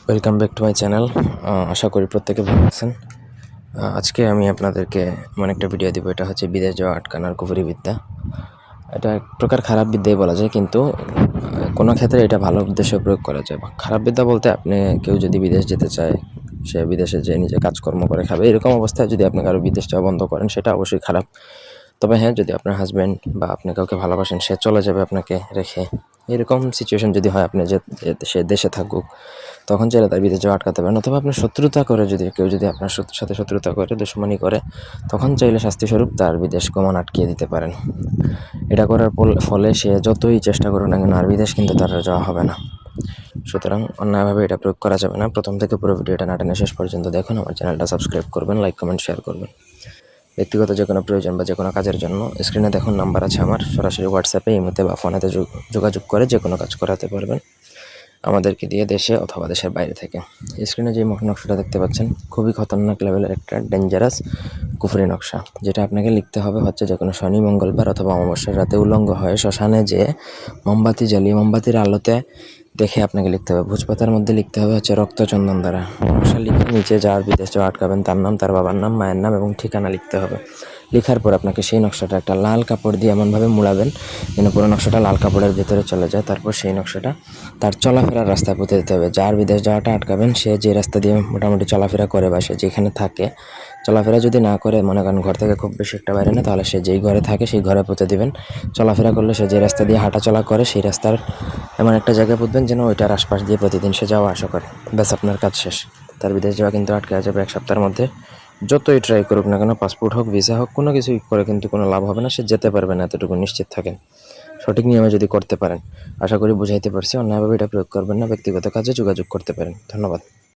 Welcome back to my channel. আশা করি প্রত্যেকে ভালো আছেন। আজকে আমি আপনাদেরকে এমন একটা ভিডিও দিব, এটা হচ্ছে বিদেশ যাওয়া আটকানোর কুফরি বিদ্যা। এটা এক প্রকার খারাপ বিদ্যাই বলা যায়, কিন্তু কোনো ক্ষেত্রে এটা ভালো উদ্দেশ্যে প্রয়োগ করা যায়। খারাপ বিদ্যা বলতে আপনি কেউ যদি বিদেশ যেতে চায়, সে বিদেশে যেয়ে নিজে কাজকর্ম করে খাবে, এরকম অবস্থায় যদি আপনি কারো বিদেশ যাওয়া বন্ধ করেন, সেটা অবশ্যই খারাপ। তবে হ্যাঁ, যদি আপনার হাজব্যান্ড বা আপনি কাউকে ভালোবাসেন, সে চলে যাবে আপনাকে রেখে, এরকম সিচুয়েশন যদি হয়, আপনি যে সে দেশে থাকুক, তখন চাইলে তার বিদেশ যাওয়া আটকাতে পারেন। অথবা আপনার শত্রুতা করে, যদি কেউ যদি আপনার সাথে শত্রুতা করে, দুশমনি করে, তখন চাইলে শাস্তিস্বরূপ তার বিদেশ গমন আটকিয়ে দিতে পারেন। এটা করার ফলে সে যতই চেষ্টা করুক না কেন, আর বিদেশ কিন্তু তার যাওয়া হবে না। সুতরাং অন্যায়ভাবে এটা প্রয়োগ করা যাবে না। প্রথম থেকে পুরো ভিডিওটা না টেনে শেষ পর্যন্ত দেখুন। আমার চ্যানেলটা সাবস্ক্রাইব করবেন, লাইক কমেন্ট শেয়ার করবেন। ব্যক্তিগত যে কোনো প্রয়োজন বা যে কোনো কাজের জন্য স্ক্রিনে দেখুন নাম্বার আছে আমার, সরাসরি হোয়াটসঅ্যাপে, ইমোতে বা ফোনেতে যোগাযোগ করে যে কোনো কাজ করাতে পারবেন আমাদেরকে দিয়ে, দেশে অথবা দেশের বাইরে থেকে। স্ক্রিনে যে নকশাটা দেখতে পাচ্ছেন, খুবই খতরনাক লেভেলের একটা ডেঞ্জারাস কুফরি নকশা, যেটা আপনাকে লিখতে হবে হচ্ছে যে কোনো শনি, মঙ্গলবার অথবা অমাবস্যার রাতে উলঙ্গ হয়ে শ্মশানে যেয়ে মোমবাতি জ্বালিয়ে, মোমবাতির আলোতে দেখে আপনাকে লিখতে হবে। ভোজপাতার মধ্যে লিখতে হবে হচ্ছে রক্তচন্দন দ্বারা। নকশা লিখে নিচে যার বিদেশ যাওয়া আটকাবেন তার নাম, তার বাবার নাম, মায়ের নাম এবং ঠিকানা লিখতে হবে। লেখার পর আপনাকে সেই নকশাটা একটা লাল কাপড় দিয়ে এমনভাবে মুড়াবেন যেন পুরো নকশাটা লাল কাপড়ের ভেতরে চলে যায়। তারপর সেই নকশাটা তার চলাফেরার রাস্তায় পুঁতে দিতে হবে। যার বিদেশ যাওয়াটা আটকাবেন, সে যে রাস্তা দিয়ে মোটামুটি চলাফেরা করে বা সে যেখানে থাকে, চলাফেরা যদি না করে, মনে করেন ঘর থেকে খুব বেশি একটা বাইরে না, তাহলে সে যেই ঘরে থাকে সেই ঘরে পুঁতে দিবেন। চলাফেরা করলে সে যে রাস্তা দিয়ে হাঁটাচলা করে, সেই রাস্তার এমন একটা জায়গায় পুঁতবেন যেন ওইটার আশপাশ দিয়ে প্রতিদিন সে যাওয়া আসা করে। ব্যাস, আপনার কাজ শেষ। তার বিদেশ যাওয়া কিন্তু আটকে যাবে 1 সপ্তাহের মধ্যে। যতই ট্রাই করুক না কেন, পাসপোর্ট হোক, ভিসা হোক, কোনো কিছুই করে কিন্তু কোনো লাভ হবে না, সে যেতে পারবে না, এতটুকু নিশ্চিত থাকেন। সঠিক নিয়মে যদি করতে পারেন, আশা করি বুঝাইতে পারছি। অন্যভাবে এটা প্রয়োগ করবেন না, ব্যক্তিগত কাজে যোগাযোগ করতে পারেন। ধন্যবাদ।